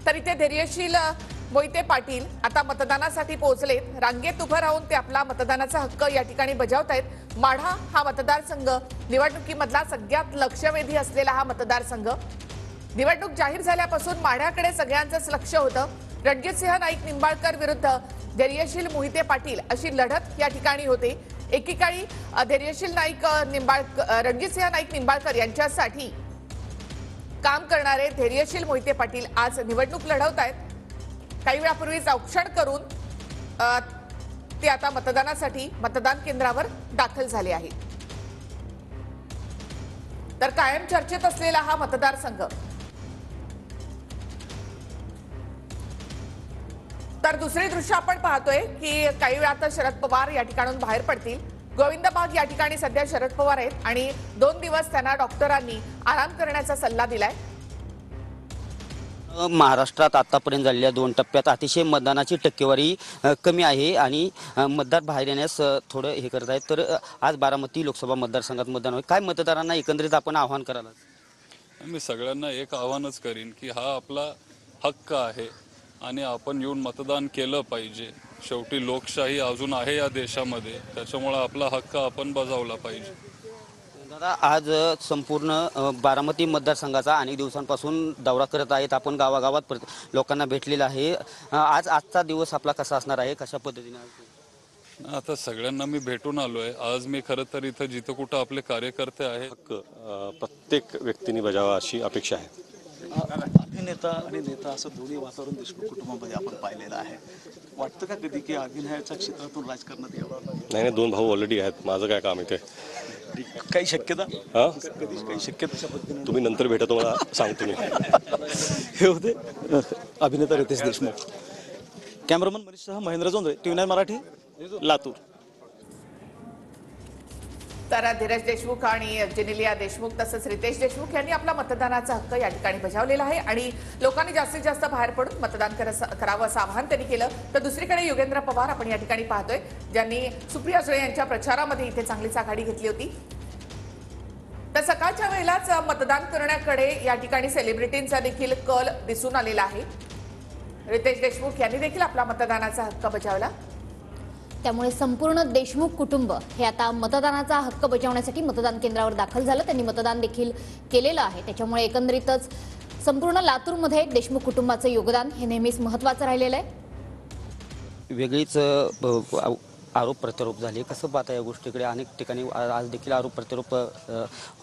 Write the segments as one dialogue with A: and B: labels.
A: तर इथे धैर्यशील मोहिते पाटील आता मतदानासाठी पोहोचलेत। रांगेत उभं राहून ते आपला मतदानाचा हक्क या ठिकाणी बजावतायत। माढा हा मतदारसंघ निवडणुकीमधला सगळ्यात लक्षवेधी असलेला हा मतदारसंघ। निवडणूक जाहीर झाल्यापासून माढ्याकडे सगळ्यांचंच लक्ष होतं। रणजितसिंह नाईक निंबाळकर विरुद्ध धैर्यशील मोहिते पाटील अशी लढत या ठिकाणी होते। एकेकाळी धैर्यशील नाईक रणजितसिंह नाईक निंबाळकर यांच्यासाठी काम करणारे धैर्यशील मोहिते पाटील आज निवडणूक लढवतायत। काही वेळापूर्वीच औक्षण करून ते आता मतदानासाठी मतदान केंद्रावर दाखल झाले आहेत। तर कायम चर्चेत असलेला हा मतदारसंघ। तर दुसरे दृश्य आपण पाहतोय की काही वेळात शरद पवार या ठिकाणून बाहेर पडतील। गोविंदबाग या ठिकाणी सध्या शरद पवार आहेत आणि 2 दिवस त्यांना डॉक्टरांनी आराम करण्याचा सल्ला दिलाय।
B: महाराष्ट्रात आतापर्यंत झालेल्या 2 टप्प्यात अतिशय मतदानाची टक्केवारी कमी आहे आणि मतदार बाहेर येण्यास थोडं हे करत आहेत। तर आज बारामती लोकसभा मतदारसंघात मतदान होईल। काय मतदारांना एकंदरीत आपण आवाहन कराल?
C: मी सगळ्यांना एक आवाहनच करीन की हा आपला हक्क आहे आणि आपण येऊन मतदान केलं पाहिजे। शेवटी लोकशाही अजून आहे या देशामध्ये, त्याच्यामुळे आपला हक्क आपण बजावला पाहिजे।
B: दादा, आज संपूर्ण बारामती मतदारसंघाचा अनेक दिवसांपासून दौरा करत आहेत आपण, गावागावात लोकांना भेटलेला आहे। आजचा दिवस आपला कसा असणार आहे, कशा पद्धतीने?
C: आता सगळ्यांना मी भेटून आलोय। आज मी खरं तर इथं जिथं कुठं आपले कार्यकर्ते आहेत
D: हक्क प्रत्येक व्यक्तीने बजावा अशी अपेक्षा आहे।
E: अभिनेता आणि नेता असं दोन्ही वातावरण देशमुख कुटुंबामध्ये आपण पाहिलेलं आहे। वाटतं का कधी की अभिनयाच्या क्षेत्रातून राजकारणात यावं?
D: नाही, 2 भाऊ ऑलरेडी आहेत, माझं काय काम इथे?
E: काही शक्यता कधी काही शक्यता
D: तुम्ही नंतर भेटा, तुम्हाला सांगतो मी।
E: हे होते अभिनेता रितेश देशमुख। कॅमेरामन मनीषसह महेंद्र जोंधळे, TV9 मराठी, लातूर।
A: तर धीरज देशमुख आणि जेनेलिया देशमुख तसंच रितेश देशमुख यांनी आपला मतदानाचा हक्क या ठिकाणी बजावलेला आहे आणि लोकांनी जास्तीत जास्त बाहेर पडून मतदान करावं असं आवाहन त्यांनी केलं। तर दुसरीकडे योगेंद्र पवार आपण या ठिकाणी पाहतोय, ज्यांनी सुप्रिया सुळे यांच्या प्रचारामध्ये इथे चांगलीच आघाडी घेतली होती। तर सकाळच्या वेळेलाच मतदान करण्याकडे या ठिकाणी सेलिब्रिटींचा देखील कल दिसून आलेला आहे। रितेश देशमुख यांनी देखील आपला मतदानाचा हक्क बजावला।
F: त्यामुळे संपूर्ण देशमुख कुटुंब हे आता मतदानाचा हक्क बजावण्यासाठी मतदान केंद्रावर दाखल झालं। त्यांनी मतदान देखील केलेलं आहे। त्याच्यामुळे एकंदरीतच संपूर्ण लातूरमध्ये देशमुख कुटुंबाचं योगदान हे नेहमीच महत्त्वाचं राहिलेलं आहे।
B: वेगळीच आरोप प्रत्यारोप झाले, कसं पाहता या गोष्टीकडे? अनेक ठिकाणी आज देखील आरोप प्रत्यारोप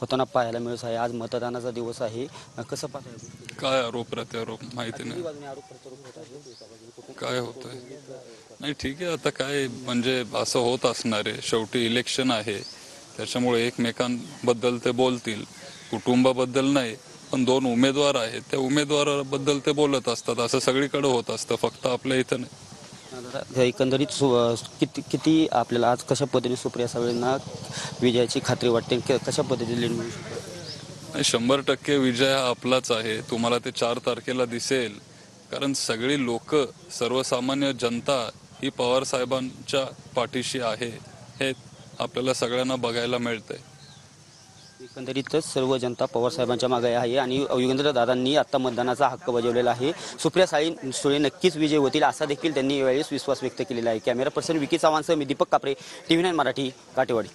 B: होताना पाहायला मिळत आहे। आज मतदानाचा दिवस आहे, कसं पाहता?
C: काय आरोप प्रत्यारोप माहिती नाही,
B: आरोप प्रत्यारोप होत आहे,
C: काय होतंय? नाही ठीक आहे, आता काय म्हणजे असं होत असणार आहे। शेवटी इलेक्शन आहे, त्याच्यामुळे एकमेकांबद्दल ते बोलतील, कुटुंबाबद्दल नाही, पण 2 उमेदवार आहेत, त्या उमेदवाराबद्दल ते बोलत असतात। असं सगळीकडे होत असतं, फक्त आपल्या इथं नाही।
B: एकंदरीत किती आपल्याला आज कशा पद्धतीने सुप्रिया सुळेंना विजयाची खात्री वाटते, कशा पद्धतीने लीड मिळू शकते?
C: 100% विजय हा आपलाच आहे। तुम्हाला ते 4 तारखेला दिसेल, कारण सगळी लोक, सर्वसामान्य जनता ही पवार साहेबांच्या पाठीशी आहे, हे आपल्याला सगळ्यांना बघायला मिळतंय।
B: एकंदरीतच सर्व जनता पवार साहेबांच्या मागे आहे आणि योगेंद्र दादांनी आता मतदानाचा हक्क बजावलेला आहे। सुप्रिया सुळे नक्कीच विजय होतील असा देखील त्यांनी यावेळेस विश्वास व्यक्त केलेला आहे। कॅमेरा पर्सन विकी चव्हाणसह मी दीपक कापरे, TV9 मराठी, काटेवाडी।